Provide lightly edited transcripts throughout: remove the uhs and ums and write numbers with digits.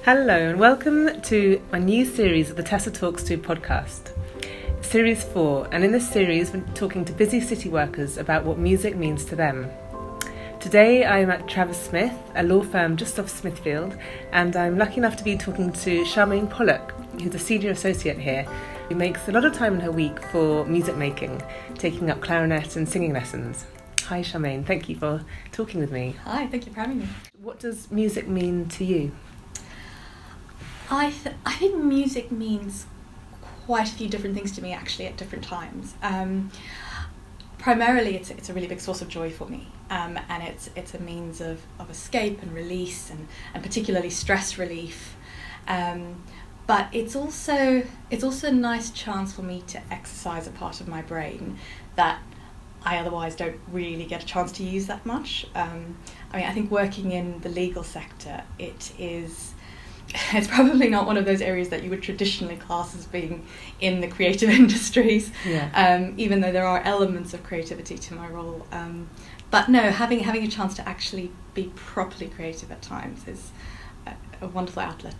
Hello and welcome to a new series of the Tessa Talks To podcast, Series 4, and in this series we're talking to busy city workers about what music means to them. Today I'm at Travers Smith, a law firm just off Smithfield, and I'm lucky enough to be talking to Charmaine Pollock, who's a senior associate here, who makes a lot of time in her week for music making, taking up clarinet and singing lessons. Hi Charmaine, thank you for talking with me. Hi, thank you for having me. What does music mean to you? I think music means quite a few different things to me actually at different times. Primarily it's a really big source of joy for me, and it's a means of escape and release and particularly stress relief. But it's also a nice chance for me to exercise a part of my brain that I otherwise don't really get a chance to use that much. I think working in the legal sector, it's probably not one of those areas that you would traditionally class as being in the creative industries, even though there are elements of creativity to my role. But no, having a chance to actually be properly creative at times is a wonderful outlet.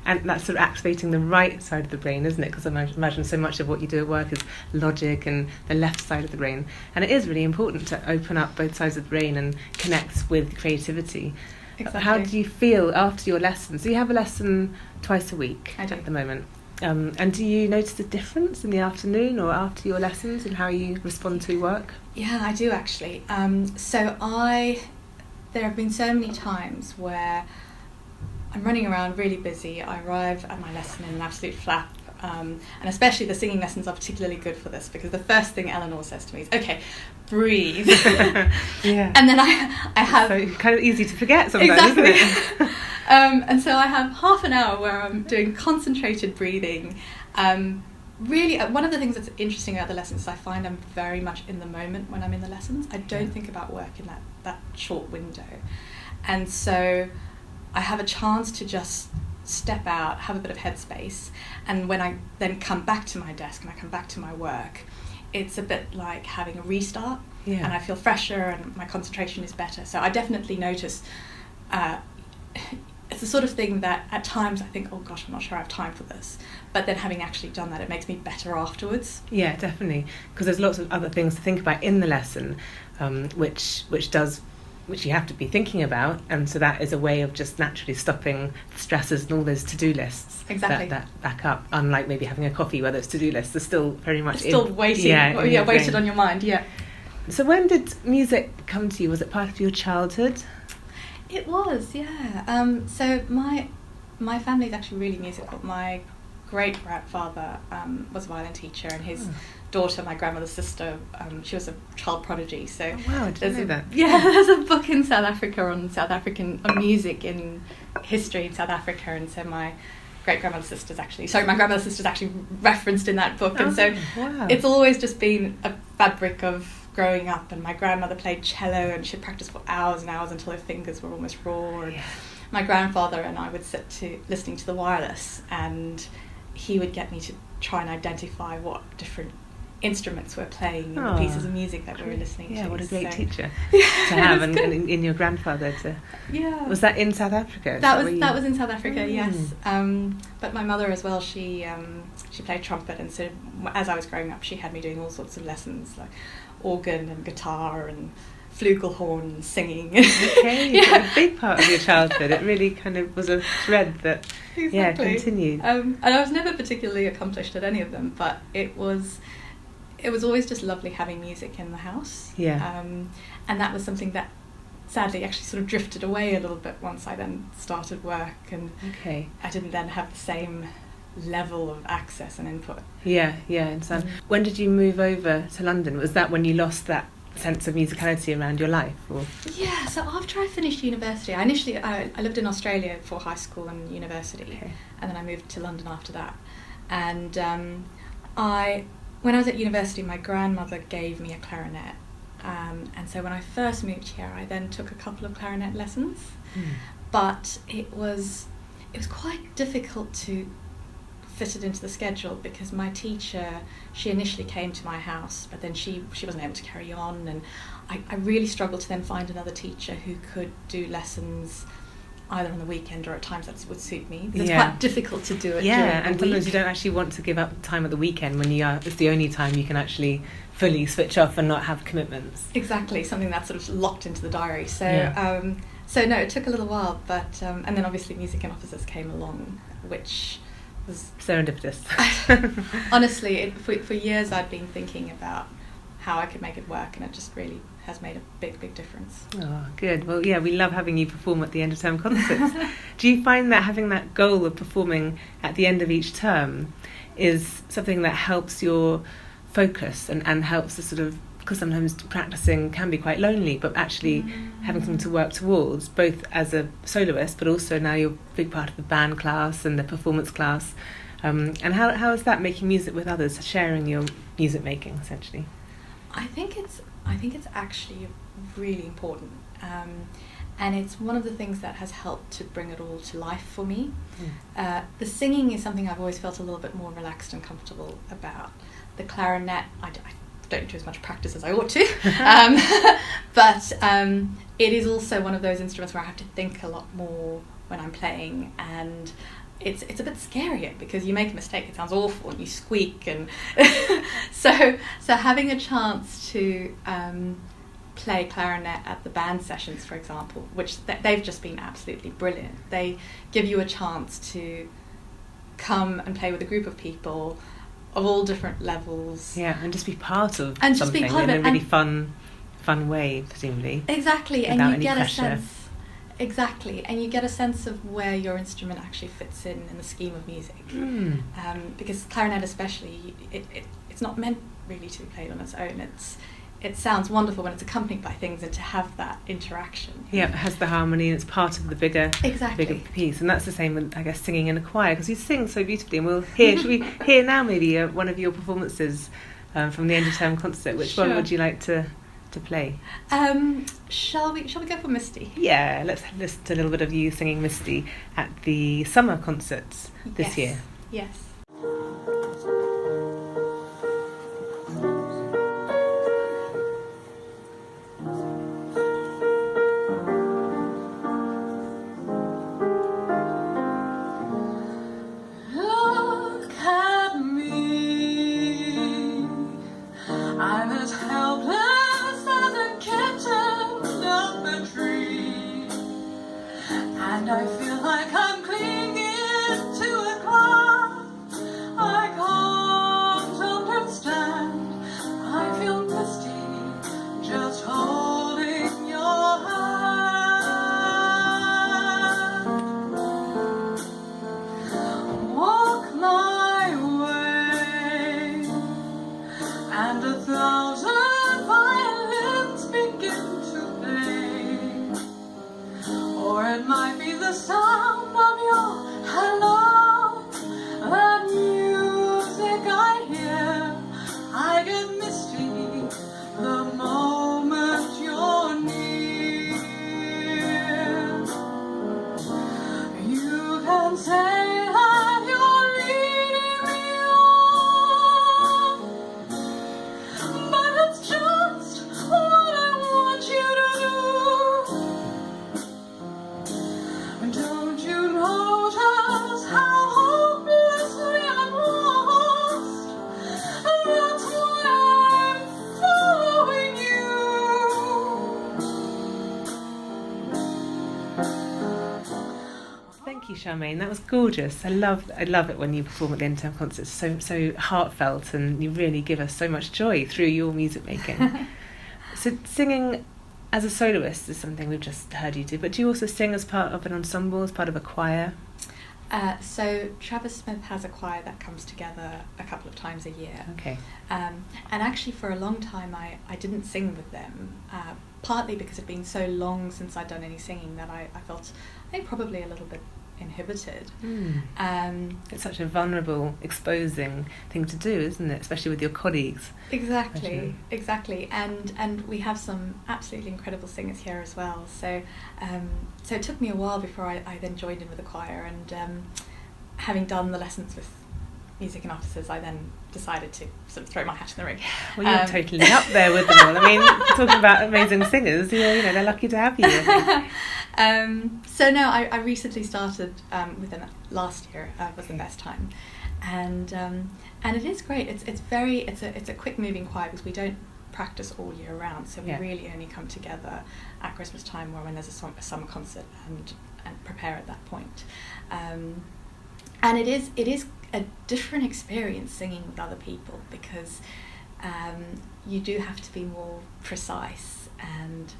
And that's sort of activating the right side of the brain, isn't it? Because I imagine so much of what you do at work is logic and the left side of the brain. And it is really important to open up both sides of the brain and connect with creativity. Exactly. How do you feel after your lessons? Do you have a lesson twice a week at the moment? And do you notice a difference in the afternoon or after your lessons in how you respond to work? Yeah, I do actually. There have been so many times where I'm running around really busy. I arrive at my lesson in an absolute flap. And especially the singing lessons are particularly good for this because the first thing Eleanor says to me is, okay, breathe. Yeah. And then I have... So kind of easy to forget sometimes, exactly. Isn't it? And so I have half an hour where I'm doing concentrated breathing. Really, one of the things that's interesting about the lessons is I find I'm very much in the moment when I'm in the lessons. I don't think about work in that short window. And so I have a chance to just step out, have a bit of headspace, and when I then come back to my desk and I come back to my work, it's a bit like having a restart, and I feel fresher and my concentration is better. So I definitely notice it's the sort of thing that at times I think, oh gosh, I'm not sure I have time for this, but then having actually done that, it makes me better afterwards. Yeah, definitely, because there's lots of other things to think about in the lesson, which you have to be thinking about, and so that is a way of just naturally stopping the stresses and all those to-do lists that back up, unlike maybe having a coffee where those to-do lists are still very much waiting, weighted on your mind. So when did music come to you? Was it part of your childhood? It was, yeah. So my family is actually really musical. My great-grandfather was a violin teacher, and his daughter, my grandmother's sister, she was a child prodigy. So wow, I didn't know that. Yeah, there's a book in South Africa on South African music in history in South Africa, and so my grandmother's sister's actually referenced in that book, and so it's always just been a fabric of growing up. And my grandmother played cello, and she'd practice for hours and hours until her fingers were almost raw. And my grandfather and I would sit listening to the wireless, and he would get me to try and identify what different instruments were playing in the pieces of music that we were listening to. Yeah, what a great teacher to have, and in your grandfather to... Yeah. Was that in South Africa? That was in South Africa, yes. But my mother as well, she played trumpet, and so as I was growing up, she had me doing all sorts of lessons, like organ and guitar and flugelhorn and singing. Okay, so a big part of your childhood. It really kind of was a thread that continued. And I was never particularly accomplished at any of them, but it was always just lovely having music in the house. And that was something that sadly actually sort of drifted away a little bit once I then started work, and I didn't then have the same level of access and input. And when did you move over to London? Was that when you lost that sense of musicality around your life? Or? Yeah, so after I finished university, I lived in Australia for high school and university, and then I moved to London after that. And when I was at university, my grandmother gave me a clarinet, and so when I first moved here, I then took a couple of clarinet lessons, but it was quite difficult to fit it into the schedule because my teacher, she initially came to my house, but then she wasn't able to carry on, and I really struggled to then find another teacher who could do lessons either on the weekend or at times that would suit me. It's quite difficult to do it during the and sometimes week. You don't actually want to give up time at the weekend when it's the only time you can actually fully switch off and not have commitments. Exactly, something that's sort of locked into the diary. So so no, it took a little while, but and then obviously Music in Offices came along, which was serendipitous. Honestly, for years I'd been thinking about how I could make it work, and it just really has made a big difference. Oh, good. Well, yeah, we love having you perform at the end of term concerts. Do you find that having that goal of performing at the end of each term is something that helps your focus and helps to sort of, because sometimes practicing can be quite lonely, but actually having something to work towards, both as a soloist, but also now you're a big part of the band class and the performance class. And how is that making music with others, sharing your music making, essentially? I think it's actually really important, and it's one of the things that has helped to bring it all to life for me. The singing is something I've always felt a little bit more relaxed and comfortable about. The clarinet, I don't do as much practice as I ought to, but it is also one of those instruments where I have to think a lot more when I'm playing, and it's a bit scarier because you make a mistake, it sounds awful, and you squeak, and so having a chance to play clarinet at the band sessions, for example, which they've just been absolutely brilliant. They give you a chance to come and play with a group of people of all different levels. Yeah, and just be part of something in a really fun way, presumably. Exactly, and you get pressure. A sense. Exactly, and you get a sense of where your instrument actually fits in the scheme of music. Because clarinet especially, it's not meant really to be played on its own. It sounds wonderful when it's accompanied by things, and to have that interaction. Yeah, it has the harmony, and it's part of the bigger piece. And that's the same with, I guess, singing in a choir, because you sing so beautifully. And we'll hear, should we hear now maybe one of your performances from the end of term concert? Which one would you like to play? Shall we go for Misty? Yeah, let's listen to a little bit of you singing Misty at the summer concerts this year. Yes. And I feel like I'm clinging to a cloud I can't understand. I feel misty just holding your hand. Walk my way, and 1,000 violins begin to play. Or it might be the sound of your hello, that music I hear. I get misty the moment you're near. You can say that you're leading me on, but it's just what I want you to do. Don't you notice how hopelessly I'm lost? That's why I'm following you. Thank you, Charmaine. That was gorgeous. I love it when you perform at the end of term concerts. So heartfelt, and you really give us so much joy through your music making. So singing as a soloist is something we've just heard you do, but do you also sing as part of an ensemble, as part of a choir? So Travers Smith has a choir that comes together a couple of times a year. Okay. And actually for a long time I didn't sing with them, partly because it'd been so long since I'd done any singing that I felt, I think, probably a little bit inhibited. It's such a vulnerable, exposing thing to do, isn't it? Especially with your colleagues. Exactly. And we have some absolutely incredible singers here as well. So so it took me a while before I then joined in with the choir, and having done the lessons with music in offices, I then decided to sort of throw my hat in the ring. Well, you're totally up there with them all. I mean, talking about amazing singers, you know, they're lucky to have you, I think. So no, I recently started with them last year. Was the best time, and it is great. It's a quick moving choir because we don't practice all year round, so we really only come together at Christmas time or when there's a summer concert and prepare at that point. And it is a different experience singing with other people because you do have to be more precise and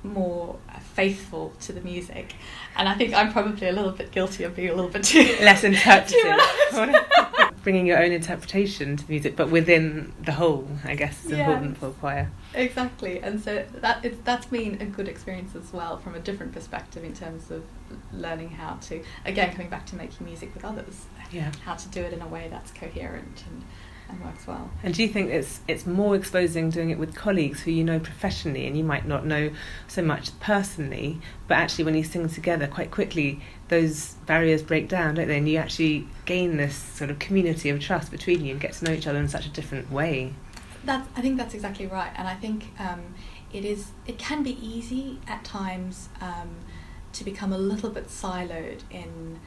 more faithful to the music, and I think I'm probably a little bit guilty of being a little bit too less interpretive. Bringing your own interpretation to music, but within the whole, I guess, is important for a choir. Exactly, and so that's been a good experience as well from a different perspective in terms of learning how to, again, coming back to making music with others, how to do it in a way that's coherent and works well. And do you think it's more exposing doing it with colleagues who you know professionally and you might not know so much personally, but actually when you sing together quite quickly those barriers break down, don't they, and you actually gain this sort of community of trust between you and get to know each other in such a different way? I think that's exactly right, and I think it can be easy at times to become a little bit siloed in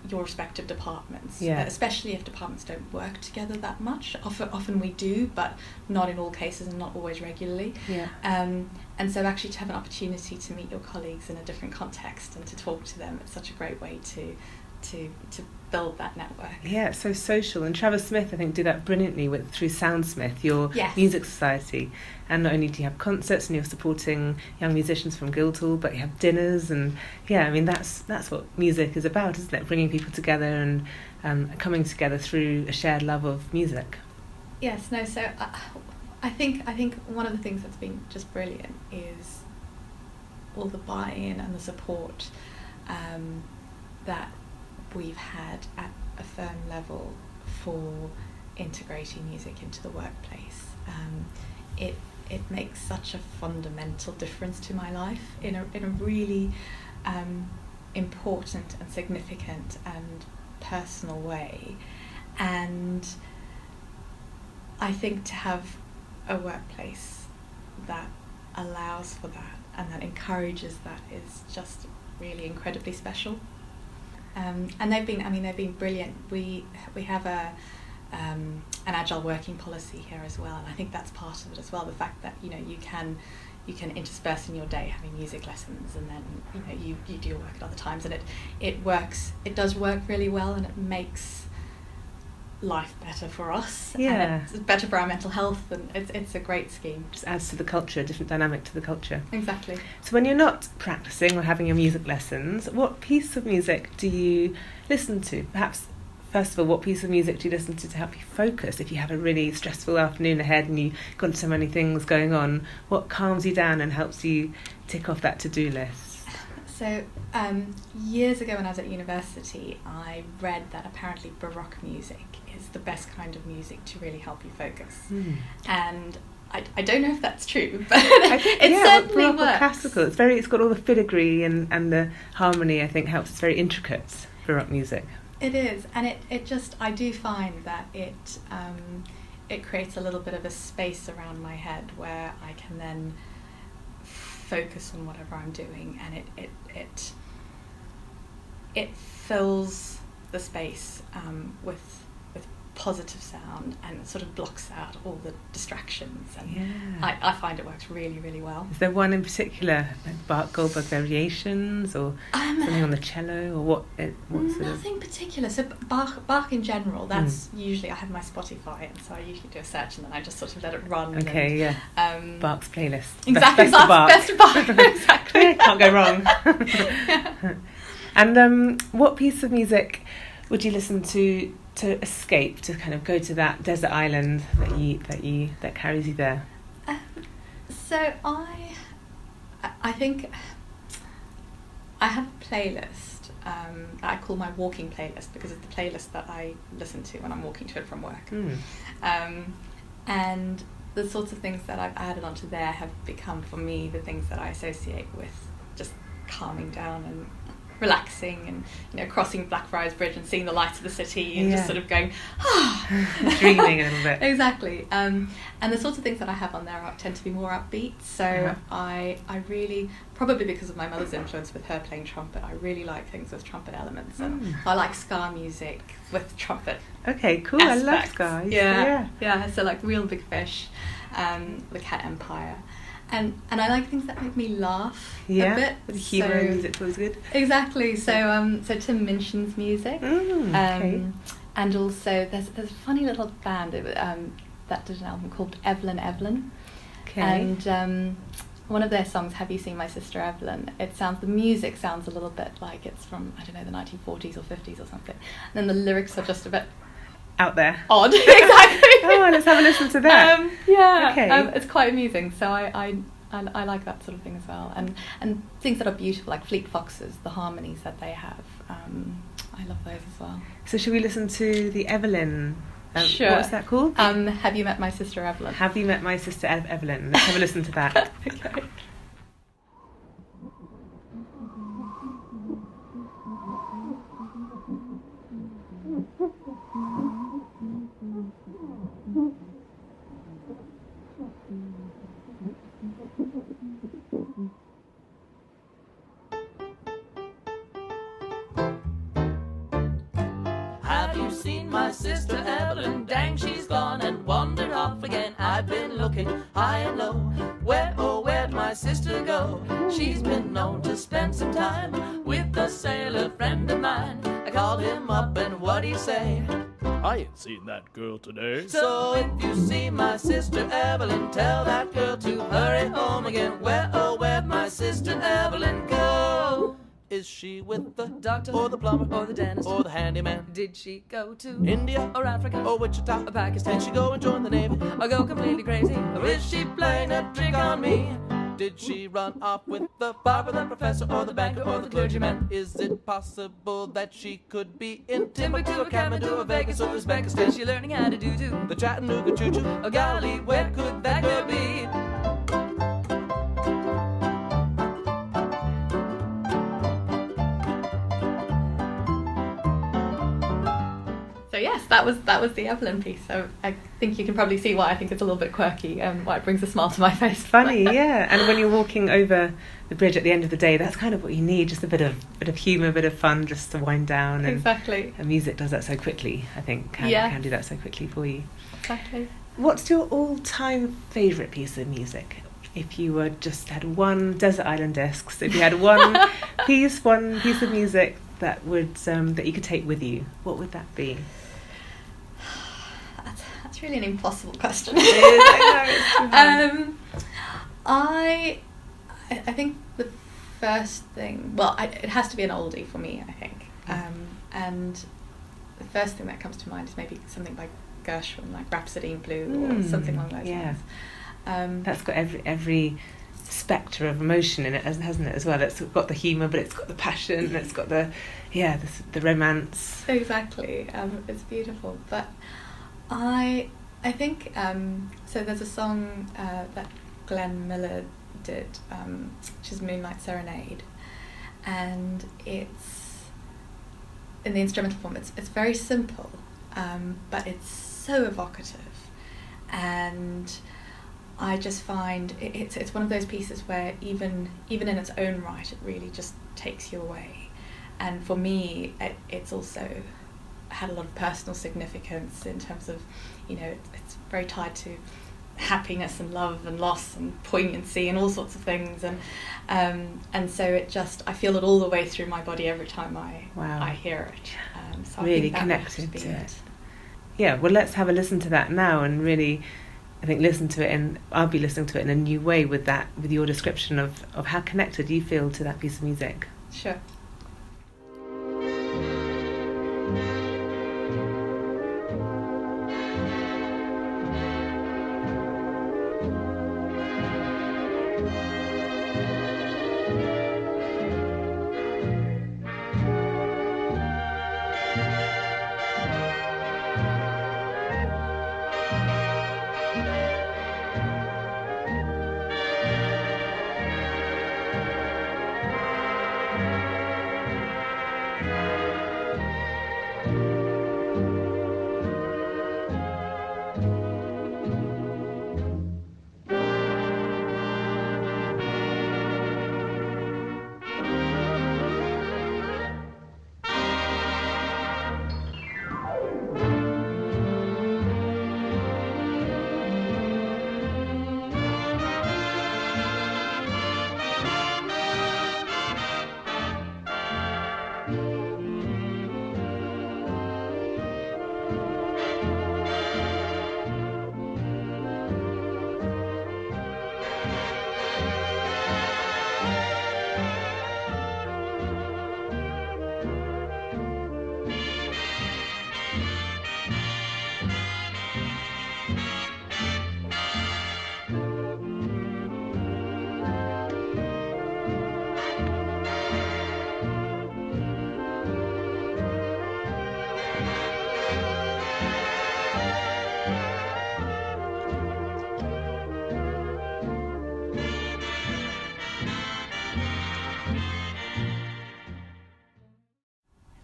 your respective departments, especially if departments don't work together that much. Often we do, but not in all cases and not always regularly. And so actually to have an opportunity to meet your colleagues in a different context and to talk to them, it's such a great way to build that network. Yeah, it's so social, and Travers Smith I think do that brilliantly through Soundsmith, your music society. And not only do you have concerts and you're supporting young musicians from Guildhall, but you have dinners, and I mean that's what music is about, isn't it? Bringing people together and coming together through a shared love of music. Yes, no. So I think one of the things that's been just brilliant is all the buy-in and the support that we've had at a firm level for integrating music into the workplace. It makes such a fundamental difference to my life in a really important and significant and personal way. And I think to have a workplace that allows for that and that encourages that is just really incredibly special. And they've been brilliant. We have an agile working policy here as well, and I think that's part of it as well. The fact that you can intersperse in your day having music lessons, and then you do your work at other times, and it works. It does work really well, and it makes life better for us. And it's better for our mental health, and it's a great scheme. Just adds to the culture, a different dynamic to the culture. Exactly. So when you're not practicing or having your music lessons, what piece of music do you listen to? Perhaps first of all, what piece of music do you listen to help you focus if you have a really stressful afternoon ahead and you've got so many things going on? What calms you down and helps you tick off that to-do list? So years ago when I was at university, I read that apparently Baroque music is the best kind of music to really help you focus. And I don't know if that's true, but I think, it certainly works. Classical. It's got all the filigree and the harmony, I think, helps. It's very intricate, Baroque music. It is, and it just, I do find that it creates a little bit of a space around my head where I can then focus on whatever I'm doing, and it fills the space with positive sound, and it sort of blocks out all the distractions, and I find it works really, really well. Is there one in particular, like Bach Goldberg variations, or something on the cello, or what sort of? Nothing particular. So Bach in general, that's usually, I have my Spotify, and so I usually do a search and then I just sort of let it run. Okay, Bach's playlist. Exactly, best of Bach. Exactly. Can't go wrong. And what piece of music would you listen to escape, to kind of go to that desert island that carries you there? So I think I have a playlist that I call my walking playlist, because it's the playlist that I listen to when I'm walking to and from work. And the sorts of things that I've added onto there have become for me the things that I associate with just calming down relaxing and, you know, crossing Blackfriars Bridge and seeing the lights of the city and just sort of going, dreaming a little bit. Exactly. And the sorts of things that I have on there tend to be more upbeat. So I really, probably because of my mother's influence with her playing trumpet, I really like things with trumpet elements. And I like ska music with trumpet. Okay, cool. Aspects. I love ska. Yeah. So like Real Big Fish, The Cat Empire. And I like things that make me laugh a bit. The humour music's always good. Exactly. So Tim Minchin's music. Okay. And also there's a funny little band that did an album called Evelyn. Okay. And one of their songs, Have You Seen My Sister Evelyn? The music sounds a little bit like it's from, I don't know, the 1940s or 50s or something. And then the lyrics are just a bit out there. Odd. Exactly. Oh, let's have a listen to that. Okay. It's quite amusing. So I like that sort of thing as well. And things that are beautiful, like Fleet Foxes, the harmonies that they have. I love those as well. So should we listen to the Evelyn? Sure. What's that called? Have You Met My Sister Evelyn? Have You Met My Sister Evelyn? Let's have a listen to that. Okay. Have you seen my sister Evelyn? Dang, she's gone and wandered off again. I've been looking high and low. Where, oh, where'd my sister go? She's been known to spend some time with a sailor friend of mine. I called him up and what'd he say? I ain't seen that girl today. So if you see my sister Evelyn, tell that girl to hurry home again. Where, oh, where'd my sister Evelyn go? Is she with the doctor, or the plumber, or the dentist, or the handyman? Did she go to India, or Africa, or Wichita, or Pakistan? Did she go and join the Navy, or go completely crazy? Or is she playing a trick on me? Did she run off with the barber, the professor, or the banker, or the clergyman? Is it possible that she could be in Timbuktu, or Kathmandu, or Vegas, or Uzbekistan? Is she learning how to do the Chattanooga choo-choo? Oh golly, where could that girl be? So yes, that was the Evelyn piece. So I think you can probably see why I think it's a little bit quirky and why it brings a smile to my face. Funny, yeah. And when you're walking over the bridge at the end of the day, that's kind of what you need, just a bit of humour, a bit of fun, just to wind down. And, exactly. And music does that so quickly, I think, can do that so quickly for you. Exactly. What's your all-time favourite piece of music? If you were just had one Desert Island Discs, if you had one piece of music that would that you could take with you, what would that be? That's really an impossible question. It is, I know, I think the first thing, it has to be an oldie for me, I think. And the first thing that comes to mind is maybe something by Gershwin, like Rhapsody in Blue or something along those lines. That's got every spectre of emotion in it, hasn't it, as well? It's got the humour, but it's got the passion, and it's got the romance. Exactly. It's beautiful. But I think so there's a song that Glenn Miller did, which is Moonlight Serenade, and it's in the instrumental form. It's very simple, but it's so evocative, and I just find it's one of those pieces where even in its own right, it really just takes you away. And for me, it's also had a lot of personal significance in terms of, it's very tied to happiness and love and loss and poignancy and all sorts of things. And so I feel it all the way through my body every time I hear it. So really I think that connected to it. Yeah, well, let's have a listen to that now and really, I think, listen to it, and I'll be listening to it in a new way with your description of how connected you feel to that piece of music. Sure.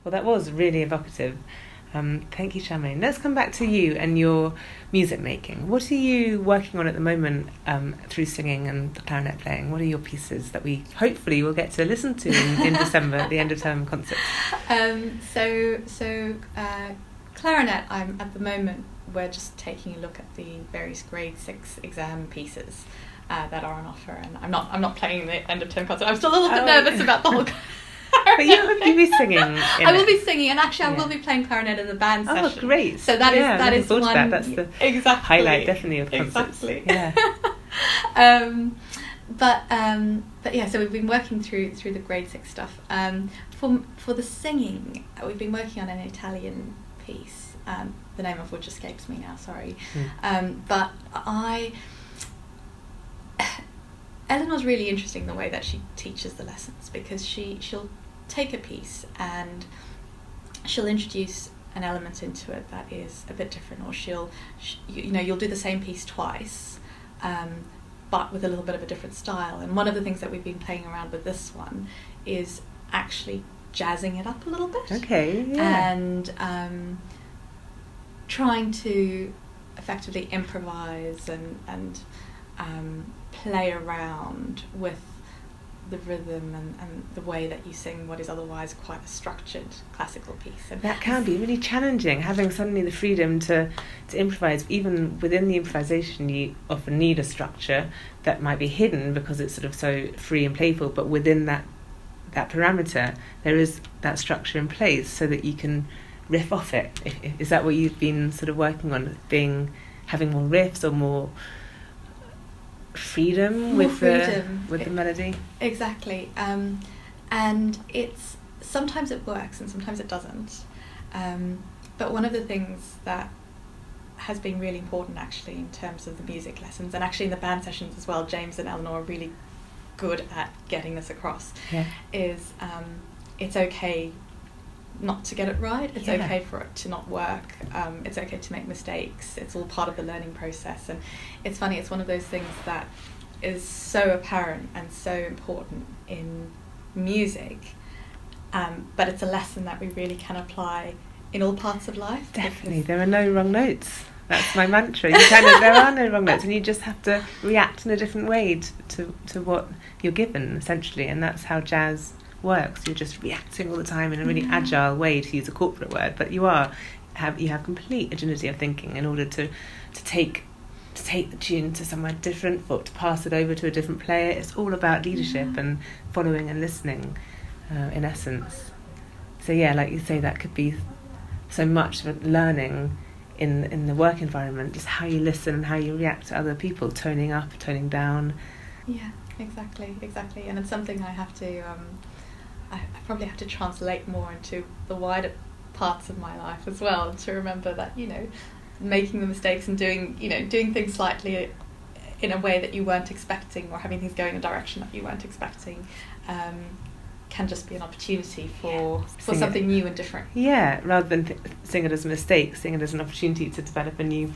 Well, that was really evocative. Thank you, Charmaine. Let's come back to you and your music making. What are you working on at the moment through singing and the clarinet playing? What are your pieces that we hopefully will get to listen to in December at the end of term concert? Clarinet, I'm at the moment, we're just taking a look at the various grade 6 exam pieces that are on offer, and I'm not playing the end of term concert. I'm still a little bit nervous about the whole But you'll be singing. I will be singing, and actually I will be playing clarinet in the band session. Oh, great! So that is one. That's the highlight, definitely, of concerts. Exactly. Yeah. But yeah, so we've been working through the grade 6 stuff. For the singing, we've been working on an Italian piece, the name of which escapes me now. Sorry, but Eleanor's really interesting the way that she teaches the lessons, because she'll take a piece and she'll introduce an element into it that is a bit different, or you'll do the same piece twice, but with a little bit of a different style. And one of the things that we've been playing around with this one is actually jazzing it up a little bit. Okay. Yeah. And trying to effectively improvise and play around with the rhythm and the way that you sing what is otherwise quite a structured classical piece. And that can be really challenging, having suddenly the freedom to improvise. Even within the improvisation, you often need a structure that might be hidden because it's sort of so free and playful, but within that parameter there is that structure in place so that you can riff off it. Is that what you've been sort of working on, having more riffs or more freedom with the melody? Exactly. And it's sometimes it works and sometimes it doesn't. But one of the things that has been really important actually in terms of the music lessons, and actually in the band sessions as well, James and Eleanor are really good at getting this across, is it's okay not to get it right. It's okay for it to not work. It's okay to make mistakes. It's all part of the learning process. And it's funny, it's one of those things that is so apparent and so important in music, but it's a lesson that we really can apply in all parts of life. Definitely. There are no wrong notes. That's my mantra. There are no wrong notes, and you just have to react in a different way to what you're given, essentially. And that's how jazz works. You're just reacting all the time in a really agile way, to use a corporate word, but you have complete agility of thinking in order to take the tune to somewhere different, or to pass it over to a different player. It's all about leadership and following and listening, in essence. So yeah, like you say, that could be so much of learning in the work environment, just how you listen and how you react to other people, toning up, toning down. Yeah, exactly. And it's something I have to I probably have to translate more into the wider parts of my life as well, to remember that, making the mistakes and doing things slightly in a way that you weren't expecting, or having things go in a direction that you weren't expecting, can just be an opportunity for something new and different. Yeah, rather than seeing it as a mistake, seeing it as an opportunity to develop a new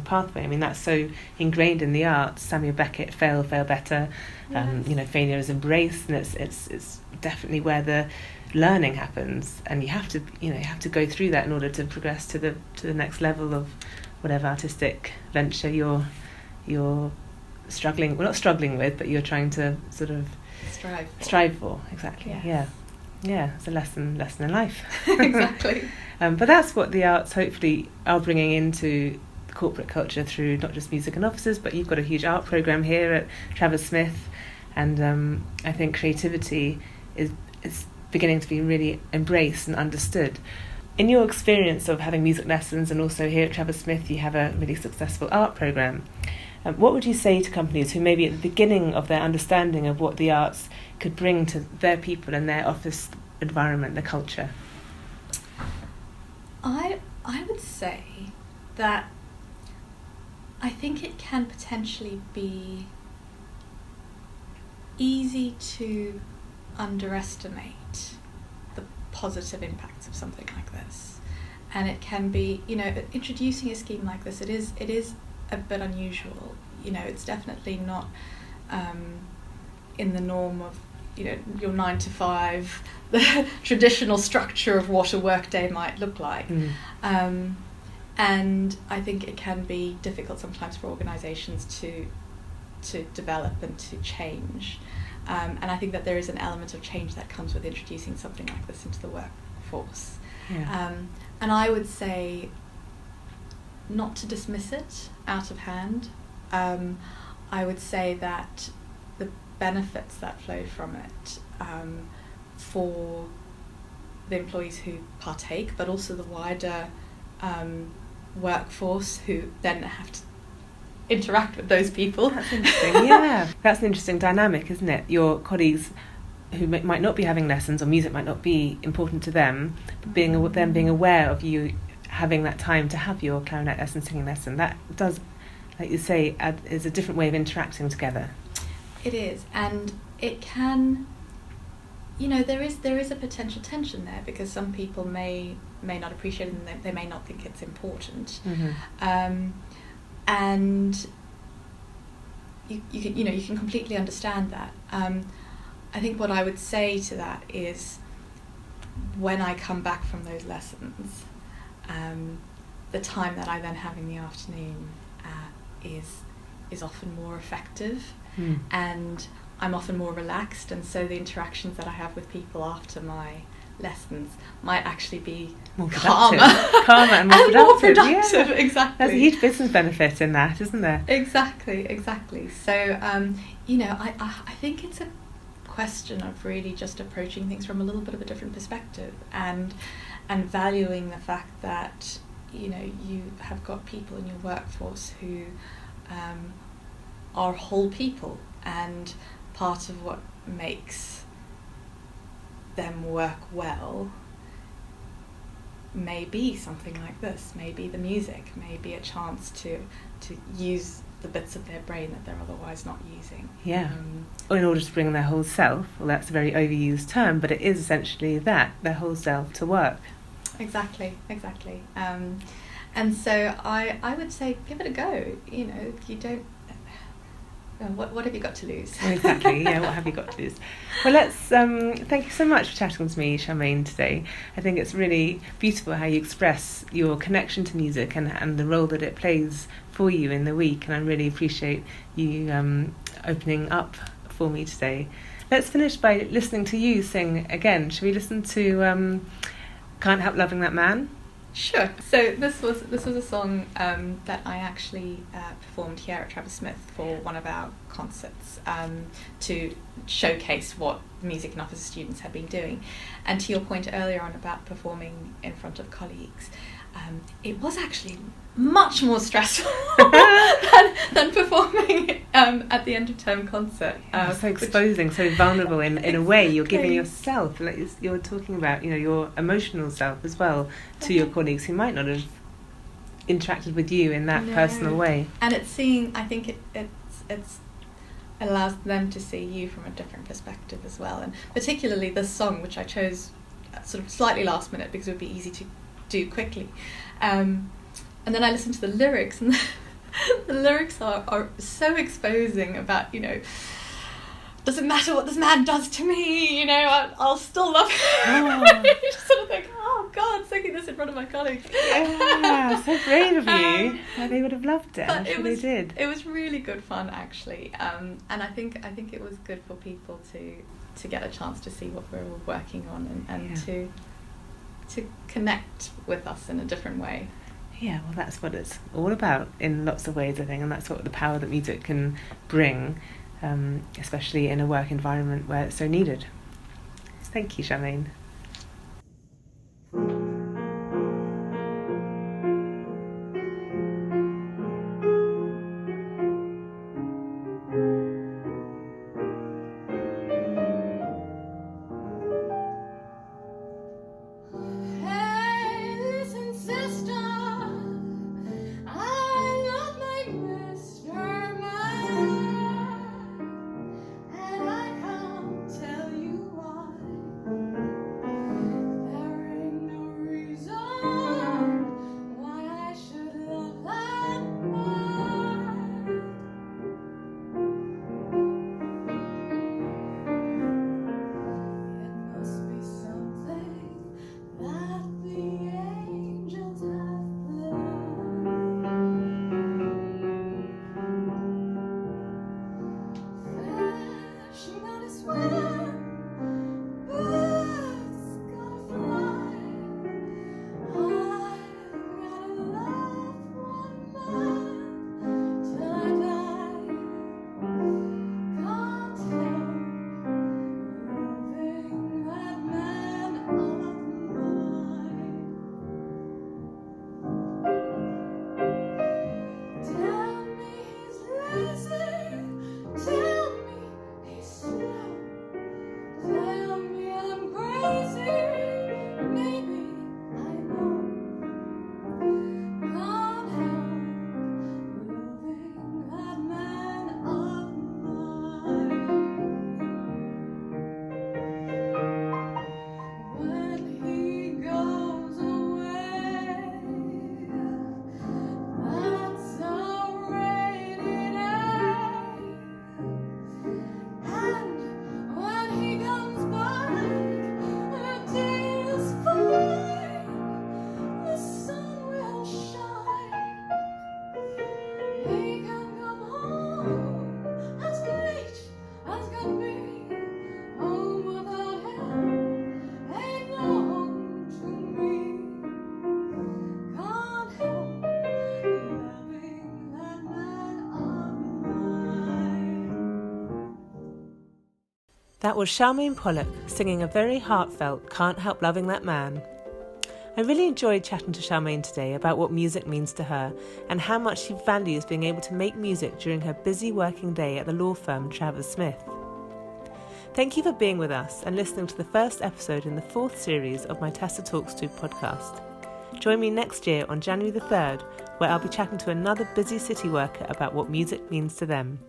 pathway. I mean, that's so ingrained in the arts. Samuel Beckett, fail better. Yes. Failure is embraced, and it's definitely where the learning happens. And you have to go through that in order to progress to the next level of whatever artistic venture you're not struggling with, but you're trying to sort of strive for. Exactly. Yes. Yeah. It's a lesson in life. Exactly. But that's what the arts hopefully are bringing into corporate culture through not just music and offices, but you've got a huge art program here at Travers Smith, and I think creativity is beginning to be really embraced and understood. In your experience of having music lessons, and also here at Travers Smith you have a really successful art program, what would you say to companies who may be at the beginning of their understanding of what the arts could bring to their people and their office environment, their culture? I would say that I think it can potentially be easy to underestimate the positive impacts of something like this, and it can be, introducing a scheme like this, it is a bit unusual. It's definitely not in the norm of your 9 to 5, the traditional structure of what a workday might look like. And I think it can be difficult sometimes for organisations to develop and to change. And I think that there is an element of change that comes with introducing something like this into the workforce. And I would say not to dismiss it out of hand. I would say that the benefits that flow from it for the employees who partake, but also the wider workforce who then have to interact with those people. That's interesting. Yeah, that's an interesting dynamic, isn't it? Your colleagues who might not be having lessons, or music might not be important to them, but being aware of you having that time to have your clarinet lesson, singing lesson, that does, like you say, is a different way of interacting together. It is, and it can, there is a potential tension there, because some people may not appreciate it, and they may not think it's important. And you can completely understand that. I think what I would say to that is, when I come back from those lessons, the time that I then have in the afternoon is often more effective, and I'm often more relaxed, and so the interactions that I have with people after my lessons might actually be more calmer and more productive. Yeah. Exactly. There's a huge business benefit in that, isn't there? Exactly. So, I think it's a question of really just approaching things from a little bit of a different perspective, and valuing the fact that you have got people in your workforce who are whole people, and part of what makes them work well may be something like this, maybe the music, maybe a chance to use the bits of their brain that they're otherwise not using. In order to bring their whole self, well, that's a very overused term, but it is essentially that, their whole self to work. Exactly. And so I would say give it a go. If you don't, what have you got to lose? Exactly, yeah, what have you got to lose? Well, let's thank you so much for chatting to me, Charmaine, today. I think it's really beautiful how you express your connection to music and the role that it plays for you in the week, and I really appreciate you opening up for me today. Let's finish by listening to you sing again. Shall we listen to Can't Help Loving That Man? Sure. So this was a song that I actually performed here at Travers Smith for one of our concerts to showcase what music and officer students had been doing. And to your point earlier on about performing in front of colleagues, it was actually much more stressful than performing at the end of term concert. So exposing, so vulnerable in a way. You're giving yourself, like you're talking about, your emotional self as well to your colleagues who might not have interacted with you in that personal way. And I think it's allows them to see you from a different perspective as well. And particularly this song, which I chose sort of slightly last minute because it would be easy to do quickly. And then I listened to the lyrics, and the lyrics are so exposing about, doesn't matter what this man does to me, I'll still love him. You just sort of think, oh God, singing this in front of my colleagues. Yeah, so brave of you. They would have loved it. I'm sure they did. It was really good fun, actually, and I think it was good for people to get a chance to see what we're all working on, and to connect with us in a different way. Yeah, well, that's what it's all about in lots of ways, I think, and that's what the power that music can bring, especially in a work environment where it's so needed. Thank you, Charmaine. That was Charmaine Pollock singing a very heartfelt Can't Help Loving That Man. I really enjoyed chatting to Charmaine today about what music means to her and how much she values being able to make music during her busy working day at the law firm Travers Smith. Thank you for being with us and listening to the first episode in the 4th series of my Tessa Talks To podcast. Join me next year on January the 3rd, where I'll be chatting to another busy city worker about what music means to them.